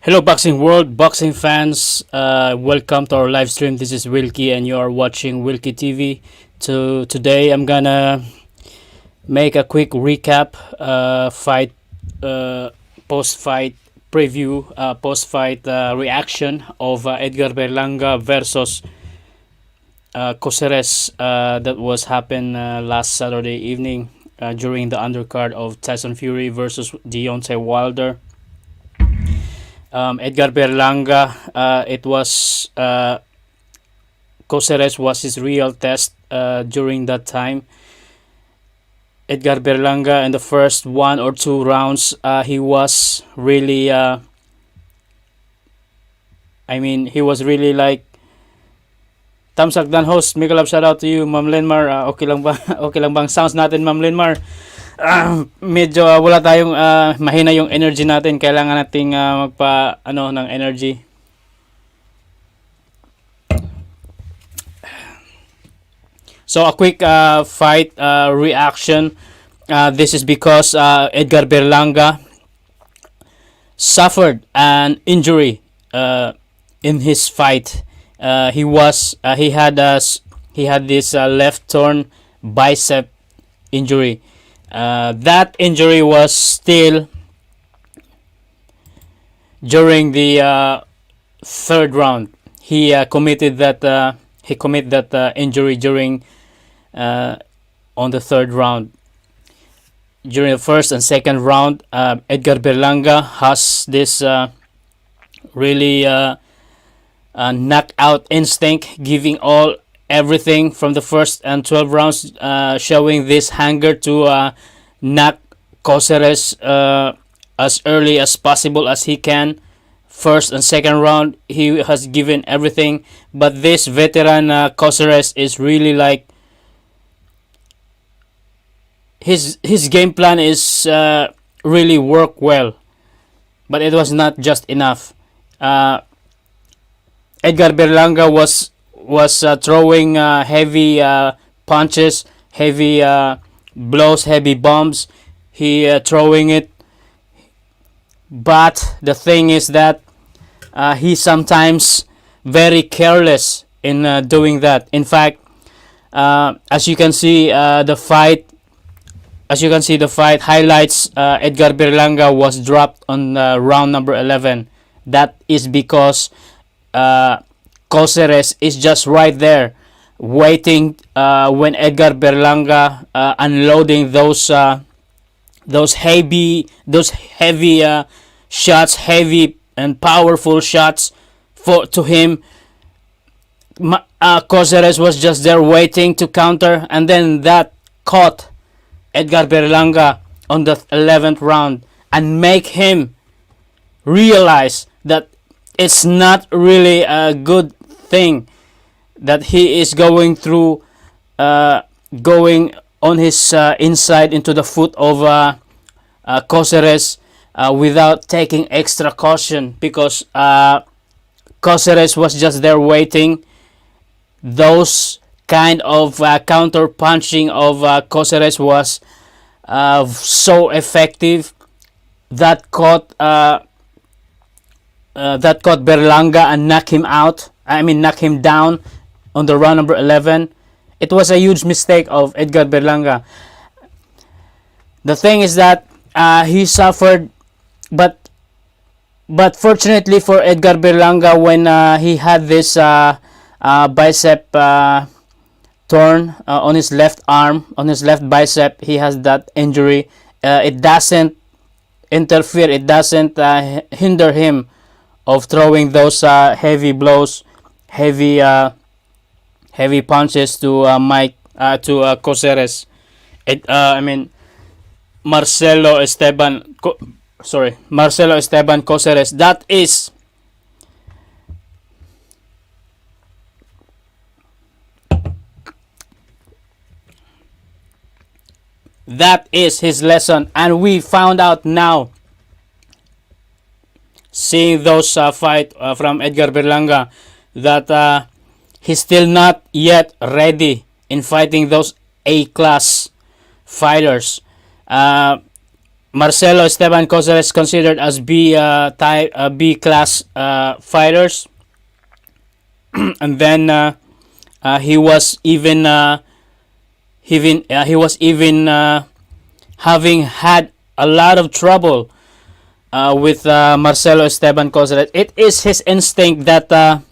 Hello, boxing world, boxing fans. Welcome to our live stream. This is Wilkie, and you are watching Wilkie TV. Today, I'm gonna make a quick recap, fight, post-fight preview, post-fight reaction of Edgar Berlanga versus Coceres that was happened last Saturday evening during the undercard of Tyson Fury versus Deontay Wilder. Edgar Berlanga, it was Coceres was his real test during that time. Edgar Berlanga in the first 1 or 2 rounds, he was really, he was really like, Tamsak Dan host, Miguel shout out to you, Ma'am Lenmar. Okay lang ba? Okay lang bang sounds natin, Ma'am Lenmar? Medyo wala tayong mahina yung energy natin. Kailangan nating magpa ng energy. So a quick fight reaction. This is because Edgar Berlanga suffered an injury in his fight. He had this left torn bicep injury. That injury was still during the third round. He committed that injury during on the third round. During the first and second round, Edgar Berlanga has this really knockout instinct, giving all everything from the first and 12 rounds, showing this hunger to knock Coceres as early as possible as he can. First and second round, he has given everything, but this veteran Coceres is really like his game plan is really work well, but it was not just enough. Edgar Berlanga was throwing heavy punches, heavy blows, heavy bombs. He throwing it, but the thing is that he sometimes very careless in doing that. In fact, as you can see, the fight highlights. Edgar Berlanga was dropped on round number 11. That is because Coceres is just right there, waiting when Edgar Berlanga unloading those heavy shots, heavy and powerful shots to him. Coceres was just there waiting to counter, and then that caught Edgar Berlanga on the 11th round and make him realize that it's not really a good thing that he is going through, going on his inside into the foot of Coceres without taking extra caution, because Coceres was just there waiting. Those kind of counter punching of Coceres was so effective that caught Berlanga and knock him down on the round number 11. It was a huge mistake of Edgar Berlanga. The thing is that he suffered, but fortunately for Edgar Berlanga, when he had this bicep torn on his left arm, on his left bicep, he has that injury. It doesn't interfere, it doesn't hinder him of throwing those heavy blows, heavy punches to Coceres. Marcelo Esteban Coceres. That is his lesson, and we found out now, seeing those fight from Edgar Berlanga, that he's still not yet ready in fighting those A-class fighters. Marcelo Esteban Coceres considered as B type B class fighters, and then he was even having had a lot of trouble with Marcelo Esteban Coceres. It is his instinct that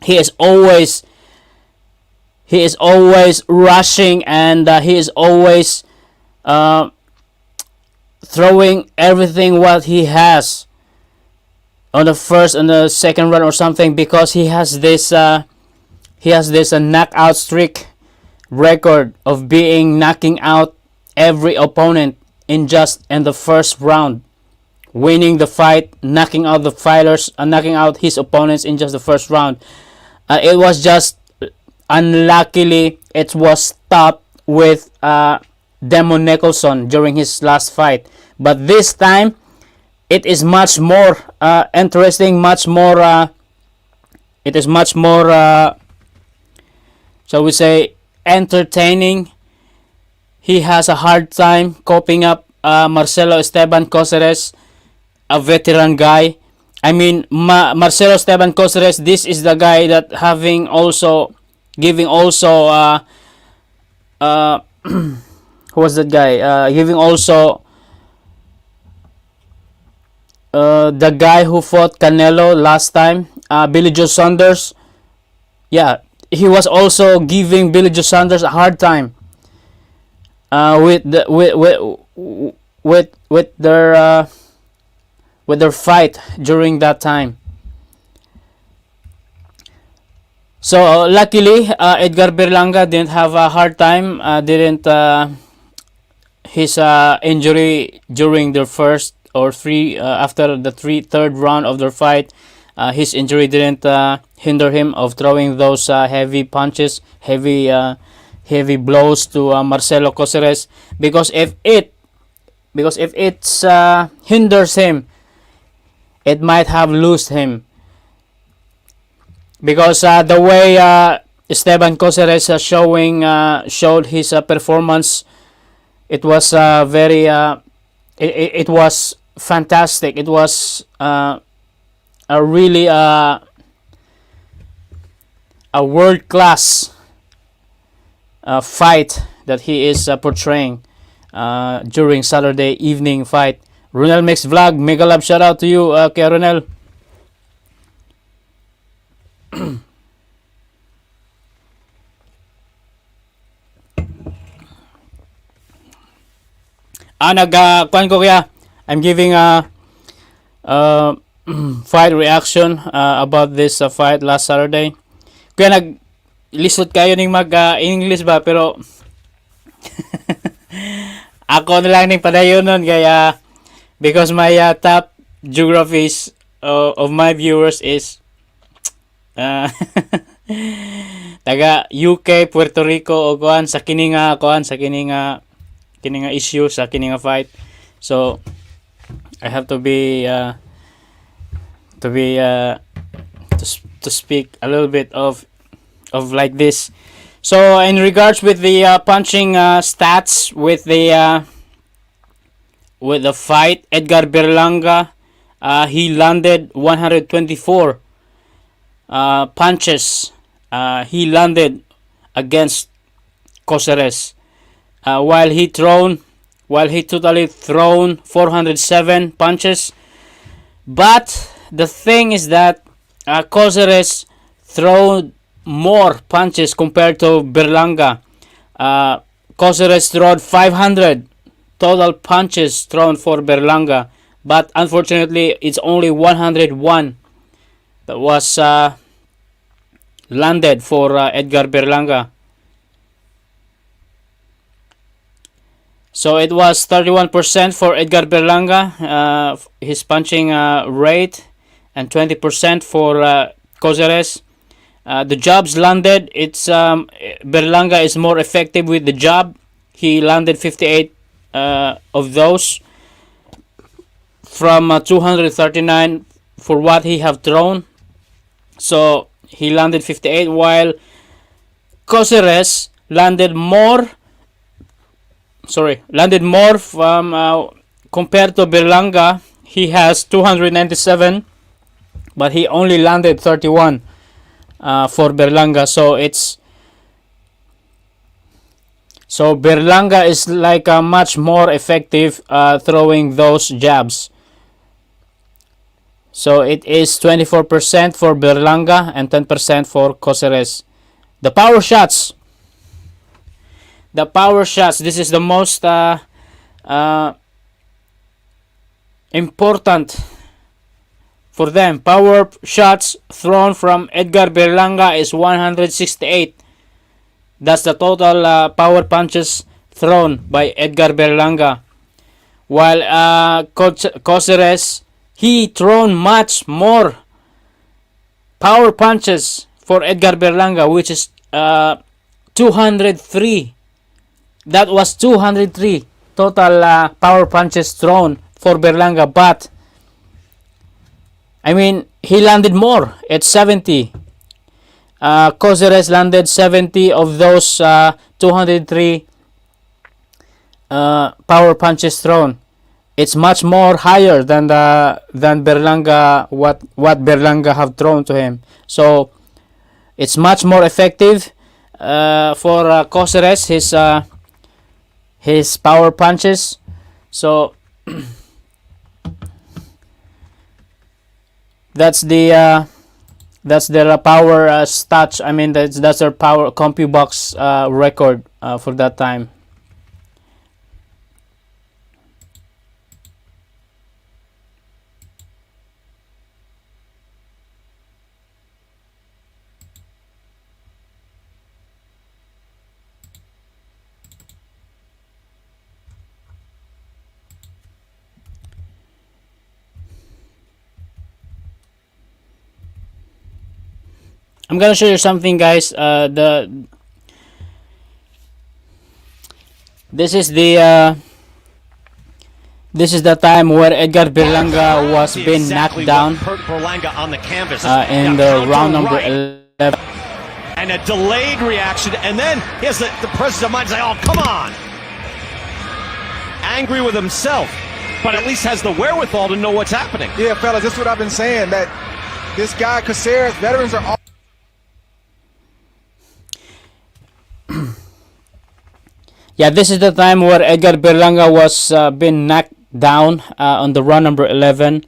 he is always rushing, and he is always uh, throwing everything what he has on the first and the second round or something, because he has this knockout streak record of being knocking out every opponent in the first round, winning the fight, knocking out the fighters, knocking out his opponents in just the first round. It was just unluckily it was stopped with Demon Nicholson during his last fight. But this time, it is much more interesting, much more. It is much more, shall we say, entertaining. He has a hard time coping up Marcelo Esteban Coceres, a veteran guy. I mean, Marcelo Esteban Coceres. This is the guy that giving also who was that guy? Giving also the guy who fought Canelo last time, Billy Joe Saunders. Yeah, he was also giving Billy Joe Saunders a hard time with their fight during that time. So luckily, Edgar Berlanga didn't have a hard time. Didn't his injury during the first or three after the third round of their fight, his injury didn't hinder him of throwing those heavy punches, heavy blows to Marcelo Coceres, because if it hinders him, it might have lost him, because the way Esteban Coceres showed his performance, it was it was fantastic. It was a really a world class fight that he is portraying during Saturday evening fight. Ronel Mix Vlog, mega love shout out to you, kay Ronel. Kuan ko kaya I'm giving a fight reaction about this fight last Saturday. Kaya lisod kayo ning mag English ba, pero ako na lang ning padayon nun, kaya because my top geographies of my viewers is taga UK, Puerto Rico, o kuan sa kining issue, sa kining fight. So I have to speak a little bit of like this. So in regards with the punching stats with the fight, Edgar Berlanga, he landed 124 punches. He landed against Coceres, while he totally thrown 407 punches. But the thing is that Coceres thrown more punches compared to Berlanga. Coceres thrown 500 total punches thrown for Berlanga, but unfortunately it's only 101 that was landed for Edgar Berlanga. So it was 31% for Edgar Berlanga, his punching rate, and 20% for Coceres. The jabs landed, it's Berlanga is more effective with the jab. He landed 58 of those from 239 for what he have thrown. So he landed 58, while Coceres landed more from compared to Berlanga, he has 297, but he only landed 31 for Berlanga. So Berlanga is like much more effective throwing those jabs. So it is 24% for Berlanga and 10% for Coceres. The power shots. This is the most important for them. Power shots thrown from Edgar Berlanga is 168. That's the total power punches thrown by Edgar Berlanga. While Coceres, he thrown much more power punches for Edgar Berlanga, which is 203. That was 203 total power punches thrown for Berlanga, but I mean, he landed more at 70. Coceres landed 70 of those 203 power punches thrown. It's much more higher than Berlanga, what Berlanga have thrown to him. So it's much more effective for Coceres, his power punches. So that's their power stats. I mean, that's their power CompuBox record for that time. I'm gonna show you something, guys. This is the time where Edgar Berlanga was being knocked down in the round number 11. And a delayed reaction, and then he has the presence of mind to say, "Oh, come on!" Angry with himself, but at least has the wherewithal to know what's happening. Yeah, fellas, this is what I've been saying. That this guy, Coceres, veterans are all. Yeah, this is the time where Edgar Berlanga was being knocked down on the round number 11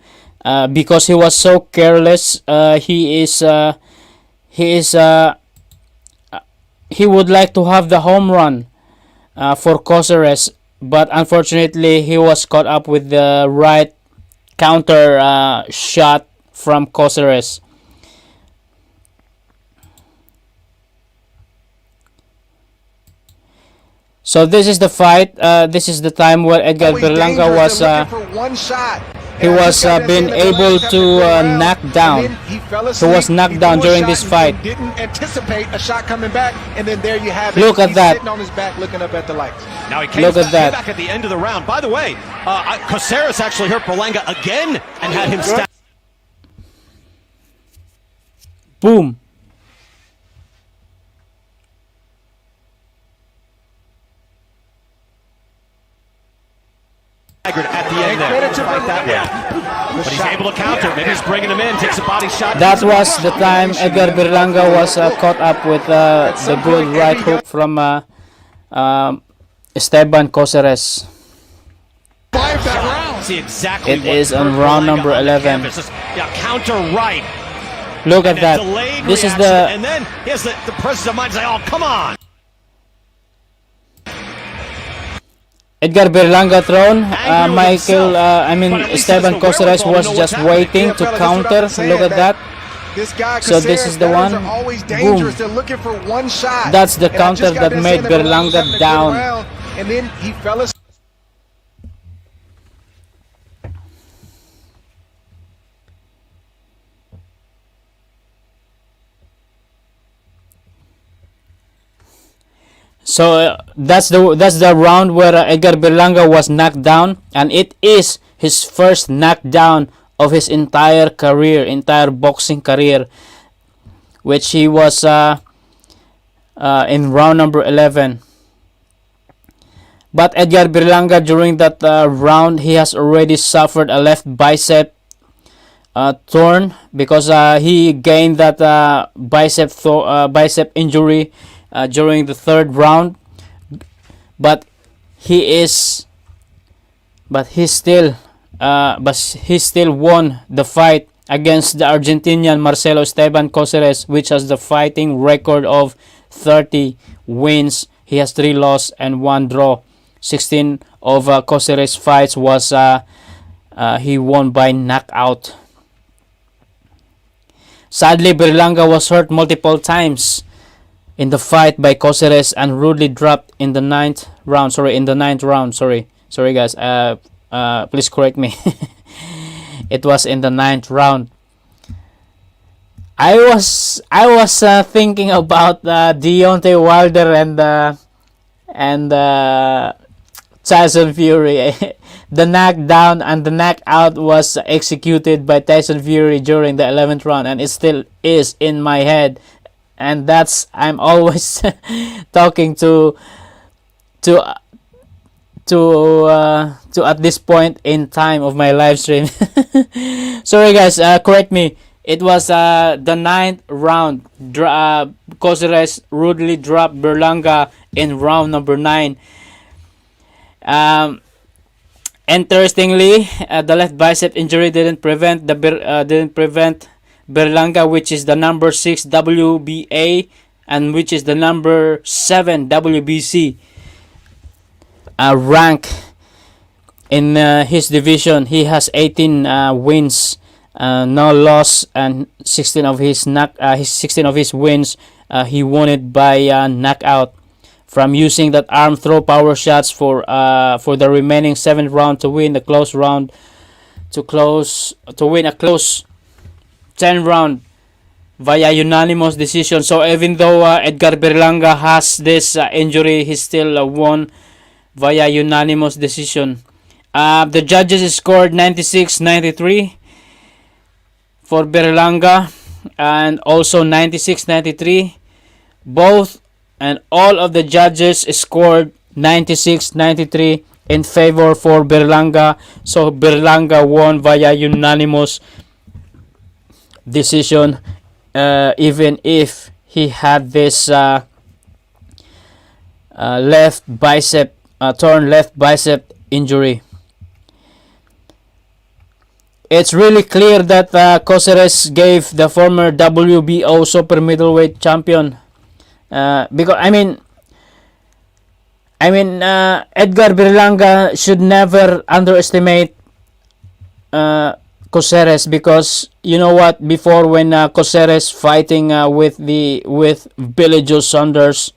because he was so careless. He would like to have the home run for Coceres, but unfortunately he was caught up with the right counter shot from Coceres. So this is the fight. This is the time where Edgar Berlanga was being able to knock down. He was knocked down during this fight. Didn't anticipate a shot coming back, and then there you have it. Look at that. Sitting on his back, looking up at the lights. Now he came back at the end of the round. By the way, Coceres actually hurt Berlanga again and had him staggered. Boom. At the end there. But he's able to counter. Maybe he's bringing him in, takes a body shot. That was the time Edgar Berlanga was caught up with the good right hook from Esteban Coceres. See exactly it is on round number 11. Yeah, counter right. Look at that. This is the... And then he has the presence of mind to say, "Oh, come on!" Edgar Berlanga thrown. Esteban Coceres was just waiting to counter. Look at that. So this is the one. Boom. That's the counter that made Berlanga down. And then he fell asleep. So that's the round where Edgar Berlanga was knocked down, and it is his first knockdown of his entire boxing career, which he was in round number 11. But Edgar Berlanga, during that round, he has already suffered a left bicep torn, because he gained that bicep injury during the third round. But he is, but he still won the fight against the Argentinian Marcelo Esteban Coceres, which has the fighting record of 30 wins. He has 3 losses and 1 draw. 16 of Coceres' fights was he won by knockout. Sadly, Berlanga was hurt multiple times in the fight by Coceres and rudely dropped in the ninth round. Sorry guys. Please correct me. It was in the ninth round. I was thinking about Deontay Wilder and Tyson Fury. The knockdown and the knockout was executed by Tyson Fury during the 11th round, and it still is in my head. And that's, I'm always talking to at this point in time of my live stream. Sorry guys, correct me. It was the ninth round. Coceres rudely dropped Berlanga in round number 9. Interestingly, the left bicep injury didn't prevent Berlanga, which is the number 6 WBA and which is the number 7 WBC rank in his division. He has 18 wins, no loss, and 16 of his wins he won it by knockout, from using that arm throw power shots for the remaining 7th round to win the close round, to win a close 10 round via unanimous decision. So even though Edgar Berlanga has this injury, he still won via unanimous decision. The judges scored 96-93 for Berlanga and also 96-93. Both and all of the judges scored 96-93 in favor for Berlanga. So Berlanga won via unanimous decision, even if he had this torn left bicep injury. It's really clear that Coceres gave the former WBO super middleweight champion, because Edgar Berlanga should never underestimate Coceres, because you know what, before when Coceres fighting with Billy Joe Saunders,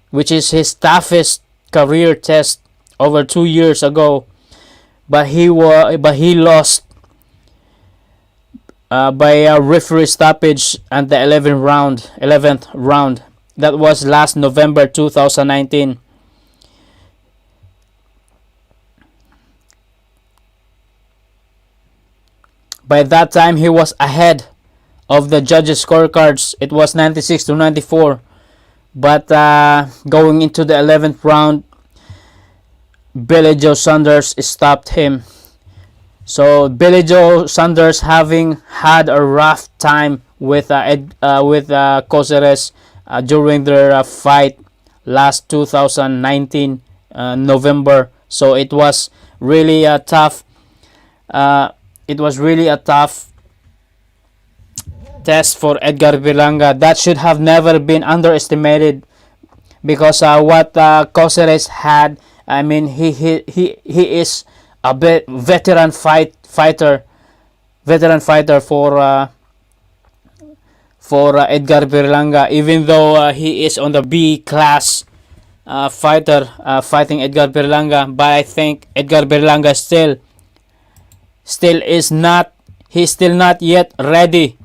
which is his toughest career test over 2 years ago, but he lost by a referee stoppage at the 11th round. That was last November 2019. By that time, he was ahead of the judges' scorecards. It was 96-94. But going into the 11th round, Billy Joe Saunders stopped him. So Billy Joe Saunders, having had a rough time with Coceres during their fight last 2019 November. So it was really a tough. It was really a tough test for Edgar Berlanga. That should have never been underestimated, because what Coceres had, he is a bit veteran fighter for Edgar Berlanga, even though he is on the B class fighter fighting Edgar Berlanga. But I think Edgar Berlanga still is not. He's still not yet ready.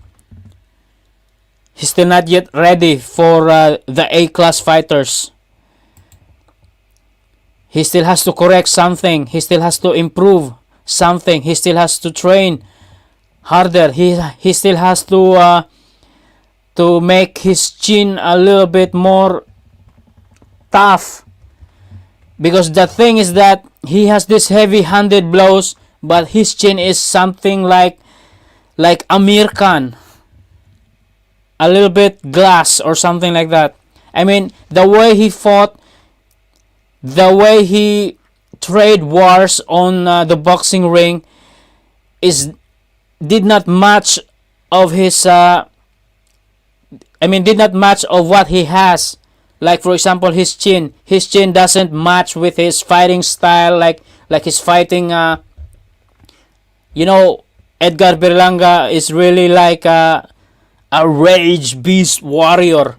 He's still not yet ready for the A class fighters. He still has to correct something. He still has to improve something. He still has to train harder. He still has to make his chin a little bit more tough. Because the thing is that he has this heavy-handed blows, but his chin is something like Amir Khan, a little bit glass or something like that. I mean, the way he fought, the way he trade wars on the boxing ring did not match of his did not match of what he has. Like for example, his chin doesn't match with his fighting style, like his fighting Edgar Berlanga is really like a rage beast warrior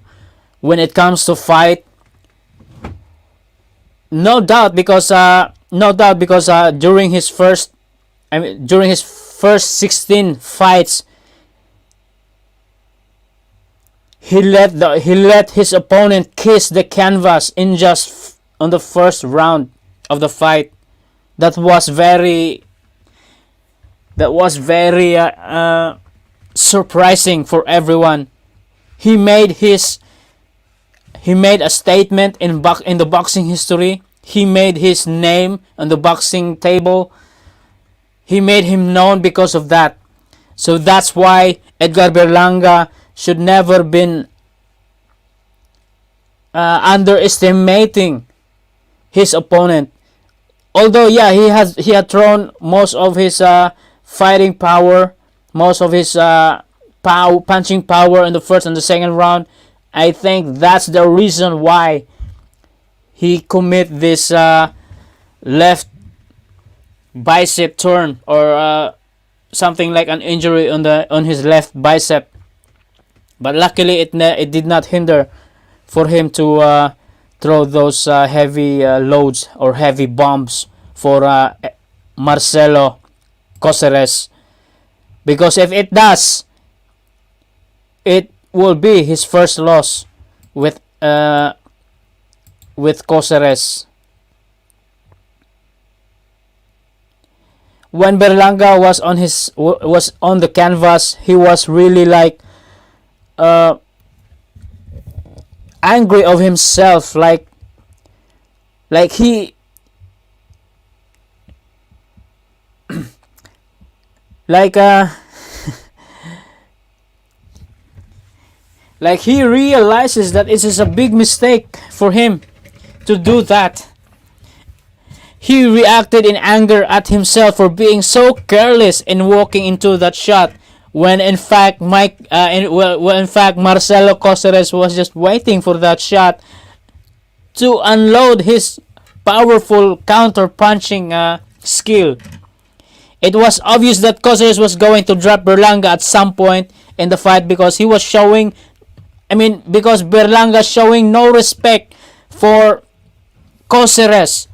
when it comes to fight. No doubt because during his first 16 fights, he let his opponent kiss the canvas in just on the first round of the fight. That was very surprising for everyone. He made a statement in the boxing history. He made his name on the boxing table. He made him known because of that. So that's why Edgar Berlanga should never been underestimating his opponent. Although he had thrown most of his fighting power, most of his punching power in the first and the second round. I think that's the reason why he commit this left bicep turn, or something like an injury on his left bicep. But luckily it did not hinder for him to throw those heavy loads or heavy bombs for Marcelo Coceres. Because if it does, it will be his first loss with Coceres. When Berlanga was on the canvas, he was really like angry of himself, like he like he realizes that it is a big mistake for him to do that. He reacted in anger at himself for being so careless in walking into that shot, when in fact Marcelo Coceres was just waiting for that shot to unload his powerful counter punching skill. It was obvious that Coceres was going to drop Berlanga at some point in the fight, because because Berlanga showing no respect for Coceres,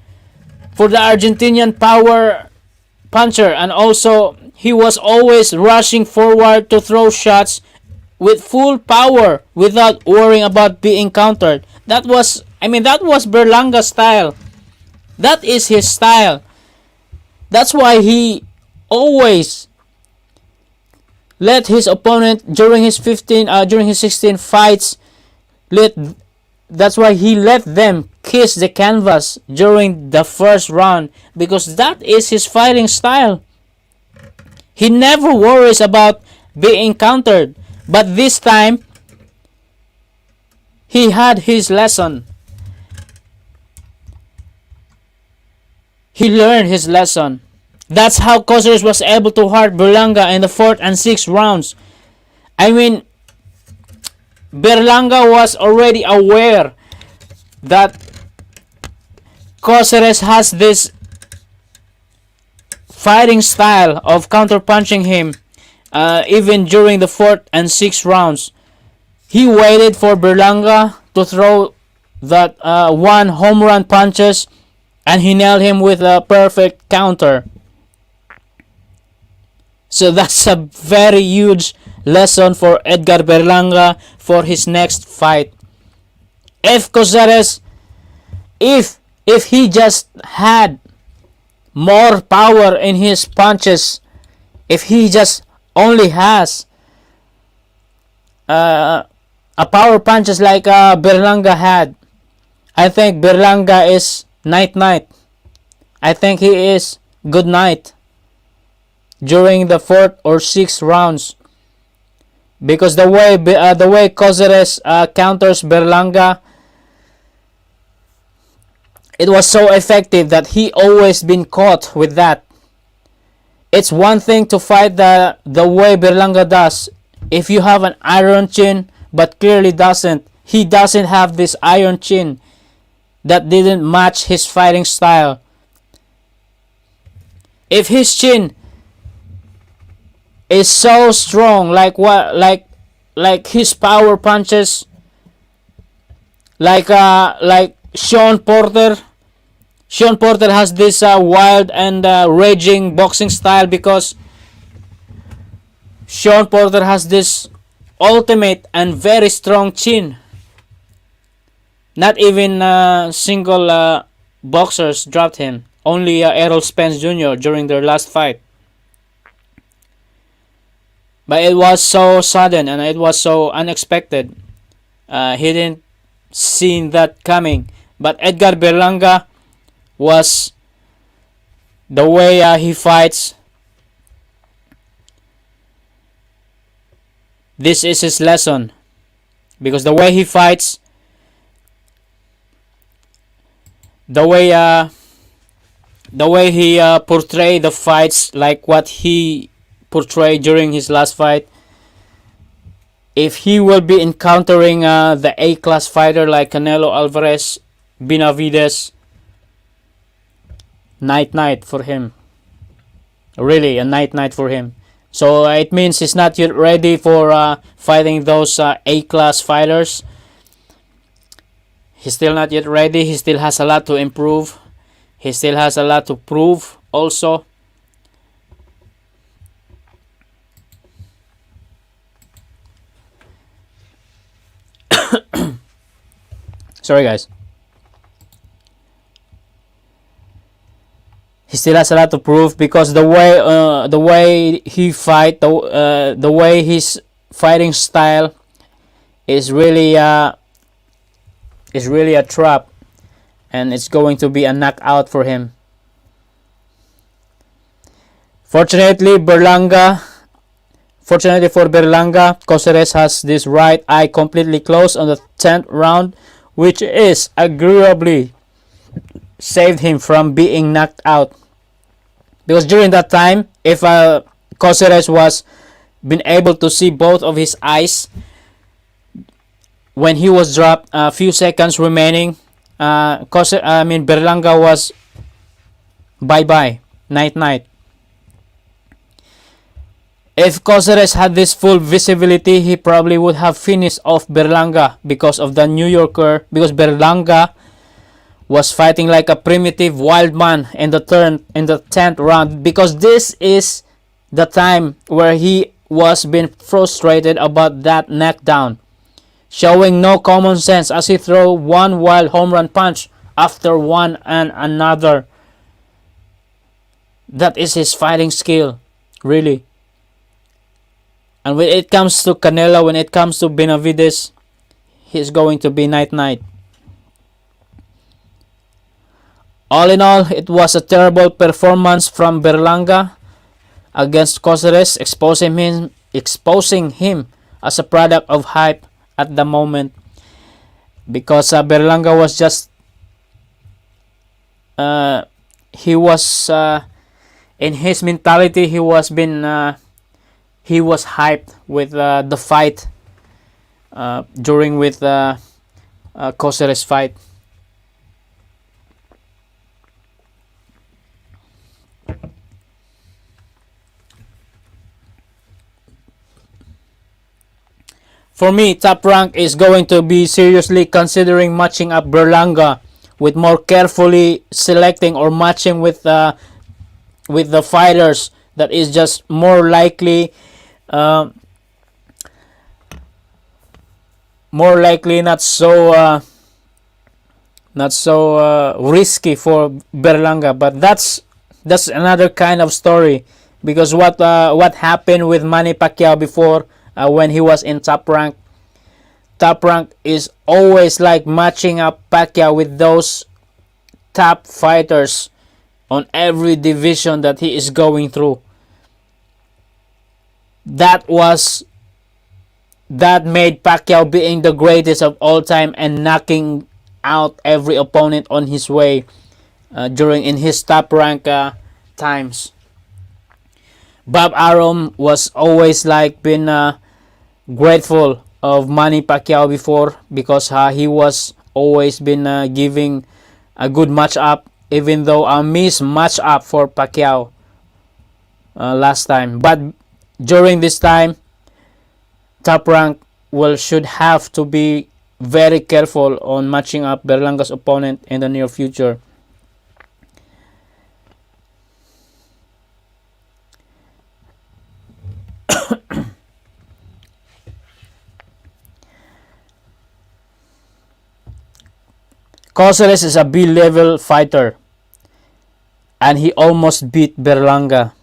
for the Argentinian power puncher, and also he was always rushing forward to throw shots with full power without worrying about being countered. That was Berlanga's style. That is his style. That's why he always let his opponent during his 16 fights. That's why he let them kiss the canvas during the first round, because that is his fighting style. He never worries about being countered. But this time, he had his lesson. He learned his lesson. That's how Coceres was able to hurt Berlanga in the 4th and 6th rounds. Berlanga was already aware that Coceres has this fighting style of counter-punching him, even during the 4th and 6th rounds. He waited for Berlanga to throw that one home run punches, and he nailed him with a perfect counter. So that's a very huge lesson for Edgar Berlanga for his next fight. If Coceres, if he just had more power in his punches, if he just only has a power punches like Berlanga had, I think Berlanga is night. I think he is good night during the 4th or 6th rounds, because the way Caceres counters Berlanga, it was so effective that he always been caught with that. It's one thing to fight the way Berlanga does. If you have an iron chin, but clearly he doesn't have this iron chin that didn't match his fighting style. If his chin is so strong, like his power punches, like Sean Porter. Sean Porter has this wild and raging boxing style, because Sean Porter has this ultimate and very strong chin. Not even single boxers dropped him. Only Errol Spence Jr. during their last fight. But it was so sudden and it was so unexpected. He didn't see that coming. But Edgar Berlanga was, the way he fights, this is his lesson, because the way he fights, the way he portrayed the fights, like what he portrayed during his last fight, if he will be encountering the A-class fighter like Canelo Alvarez, Benavidez, night for him. Really a night for him. So it means he's not yet ready for fighting those A-class fighters. He's still not yet ready. He still has a lot to improve. He still has a lot to prove also. Sorry guys. He still has a lot to prove, because the way he fight, the way his fighting style is really a trap, and it's going to be a knockout for him. Fortunately for Berlanga, Caceres has this right eye completely closed on the 10th round, which is agreeably saved him from being knocked out. Because during that time, if Caceres was been able to see both of his eyes when he was dropped, a few seconds remaining, Berlanga was bye night. If Caceres had this full visibility, he probably would have finished off Berlanga, because of the New Yorker, because Berlanga was fighting like a primitive wild man in the 10th round, because this is the time where he was being frustrated about that knockdown, showing no common sense as he threw one wild home run punch after one and another. That is his fighting skill, really. And when it comes to Canelo, when it comes to Benavidez, he's going to be night. All in all, it was a terrible performance from Berlanga against Caceres, exposing him as a product of hype at the moment, because Berlanga was just he was in his mentality, he was hyped with the fight during with Caceres fight. For me, Top Rank is going to be seriously considering matching up Berlanga, with more carefully selecting or matching with the fighters that is just more likely not so risky for Berlanga. But that's another kind of story, because what happened with Manny Pacquiao before, when he was in Top Rank. Top Rank is always like matching up Pacquiao with those top fighters on every division that he is going through. That made Pacquiao being the greatest of all time and knocking out every opponent on his way during in his top rank times. Bob Arum was always like been grateful of Manny Pacquiao before, because he was always been giving a good match up, even though a miss match up for Pacquiao last time. But during this time, Top Rank should have to be very careful on matching up Berlanga's opponent in the near future. Caceres is a B-level fighter, and he almost beat Berlanga.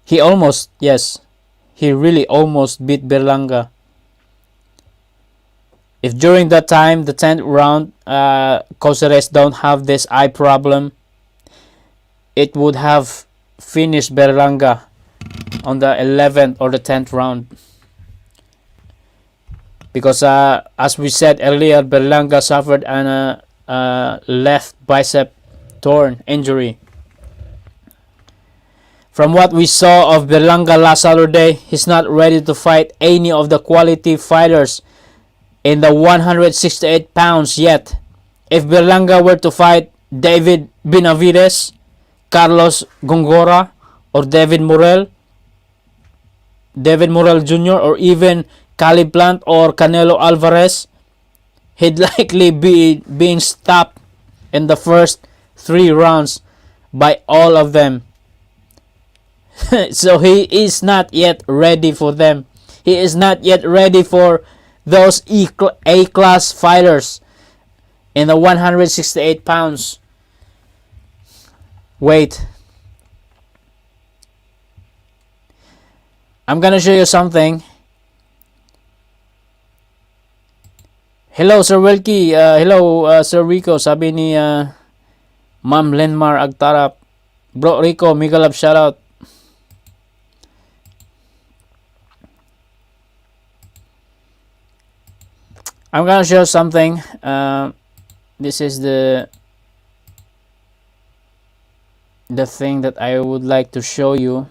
He almost, yes, he really almost beat Berlanga. If during that time, the 10th round, Caceres don't have this eye problem, it would have finished Berlanga on the 11th or the 10th round. Because as we said earlier, Berlanga suffered an left bicep torn injury. From what we saw of Berlanga last Saturday, he's not ready to fight any of the quality fighters in the 168 pounds yet. If Berlanga were to fight David Benavides, Carlos Gongora, or David Morrell Jr., or even Caleb Plant or Canelo Alvarez, he'd likely be being stopped in the first 3 rounds by all of them. So he is not yet ready for them. He is not yet ready for those A-class fighters in the 168 pounds weight. I'm gonna show you something. Hello Sir Wilkie, hello Sir Rico, sabi ni Ma'am Lenmar Agtarap. Bro Rico, mega love shoutout. I'm gonna show something. This is the thing that I would like to show you.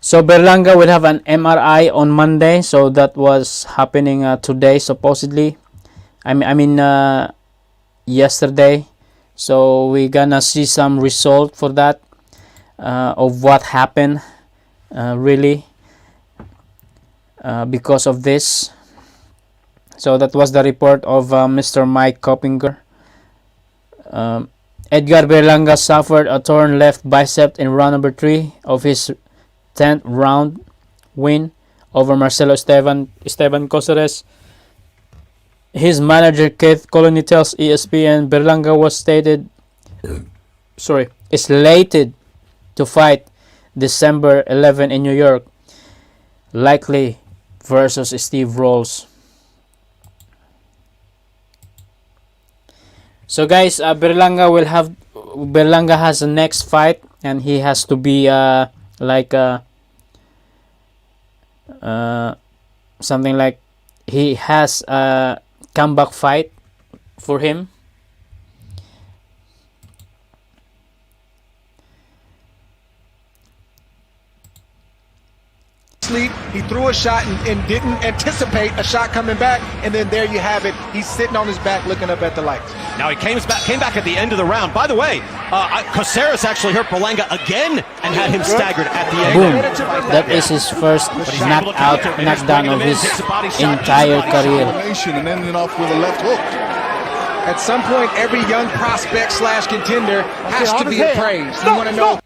So Berlanga will have an MRI on Monday. So that was happening today supposedly. I mean yesterday. So we're gonna see some result for that of what happened really because of this. So that was the report of Mr. Mike Coppinger. Edgar Berlanga suffered a torn left bicep in round number 3 of his 10th round win over Marcelo Esteban Caceres. His manager Keith Colony tells ESPN Berlanga was slated to fight December 11 in New York, likely versus Steve Rolls. So guys, Berlanga has the next fight, and he has to be something like he has a comeback fight for him. He threw a shot and didn't anticipate a shot coming back, and then there you have it. He's sitting on his back looking up at the lights. Now he came back at the end of the round. By the way, Caceres actually hurt Berlanga again and had him staggered at the end. Boom. That is his first knockdown of his entire career. And ending off with a left hook. At some point, every young prospect / contender has to be appraised. You want to know.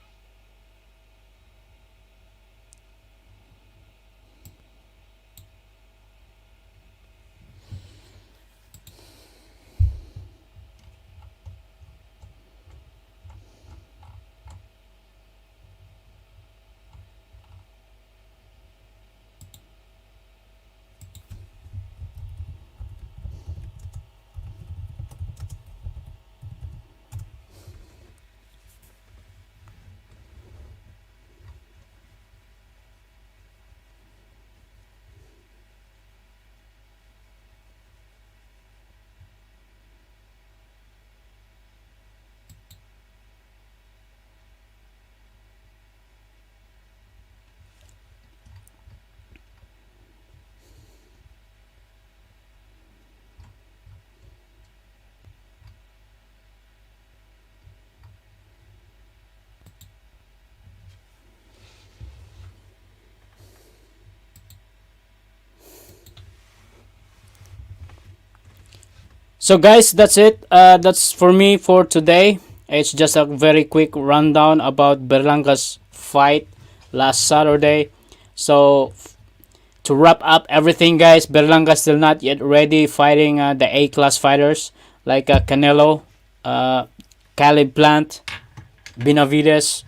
So guys, that's it. That's for me for today. It's just a very quick rundown about Berlanga's fight last Saturday. So to wrap up everything, guys, Berlanga still not yet ready fighting the A-class fighters like Canelo, Caleb Plant, Benavides,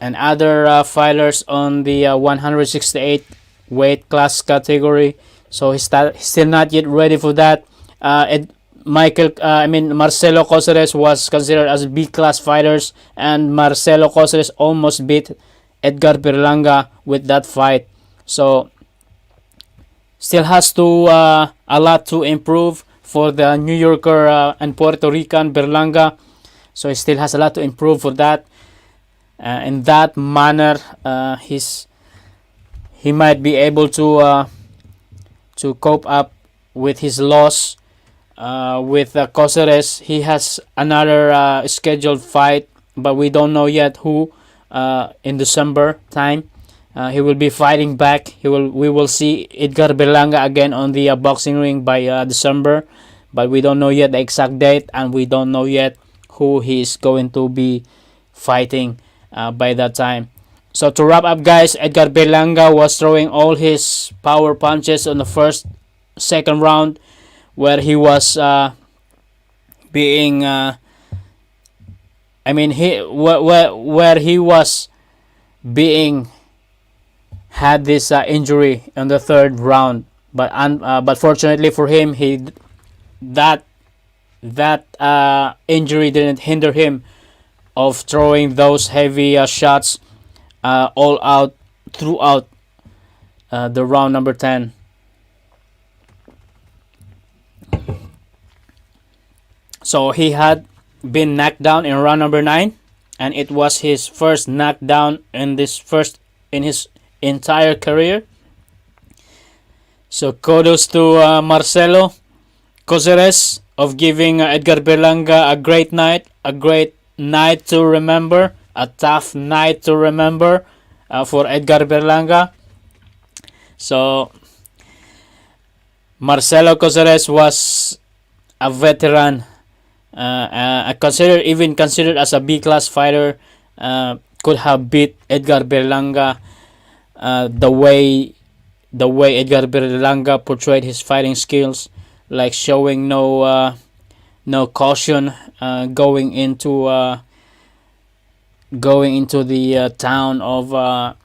and other fighters on the 168 weight class category. So he's still not yet ready for that. Marcelo Coceres was considered as B class fighters, and Marcelo Coceres almost beat Edgar Berlanga with that fight. So still has to a lot to improve for the New Yorker and Puerto Rican Berlanga. So he still has a lot to improve for that. In that manner, he might be able to cope up with his loss. With Coceres, he has another scheduled fight, but we don't know yet who. In December time, he will be fighting back. We will see Edgar Berlanga again on the boxing ring by December, but we don't know yet the exact date, and we don't know yet who he is going to be fighting by that time. So to wrap up, guys, Edgar Berlanga was throwing all his power punches on the second round, where he was being where he was being had this injury in the third round, but fortunately for him, that injury didn't hinder him of throwing those heavy shots all out throughout the round number 10. So he had been knocked down in round number 9, and it was his first knockdown in his entire career. So kudos to Marcelo Coceres of giving Edgar Berlanga a great night to remember, a tough night to remember for Edgar Berlanga. So Marcelo Coceres was a veteran, considered as a B class fighter, could have beat Edgar Berlanga the way Edgar Berlanga portrayed his fighting skills, like showing no caution going into the town of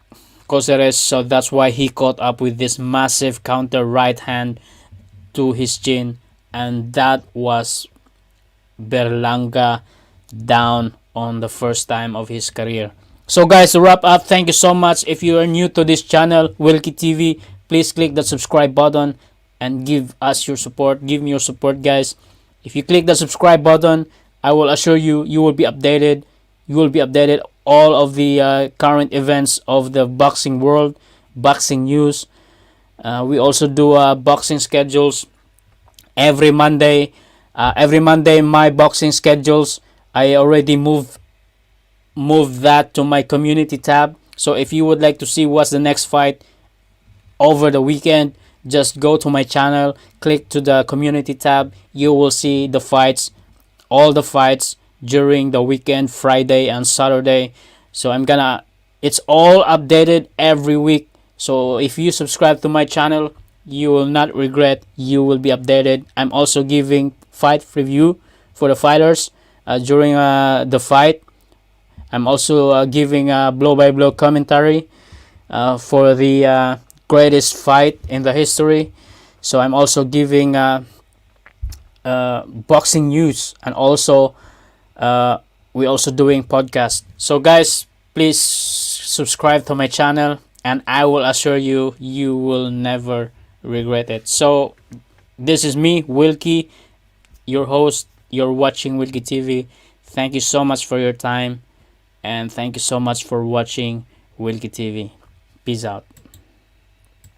Coceres. So that's why he caught up with this massive counter right hand to his chin, and that was Berlanga down on the first time of his career. So guys, to wrap up, thank you so much. If you are new to this channel, Wilkie TV, please click the subscribe button and give us your support. Give me your support, guys. If you click the subscribe button, I will assure you will be updated. You will be updated all of the current events of the boxing world, boxing news. We also do boxing schedules every Monday. My boxing schedules, I already moved that to my community tab. So if you would like to see what's the next fight over the weekend, just go to my channel, click to the community tab. You will see the fights, all the fights during the weekend, Friday and Saturday. So it's all updated every week. So if you subscribe to my channel, you will not regret. You will be updated. I'm also giving fight review for the fighters during the fight. I'm also giving a blow-by-blow commentary for the greatest fight in the history. So I'm also giving boxing news, and also we also doing podcast. So guys, please subscribe to my channel, and I will assure you will never regret it. So this is me, Wilkie, your host. You're watching Wilkie TV. Thank you so much for your time, and thank you so much for watching Wilkie TV. Peace out.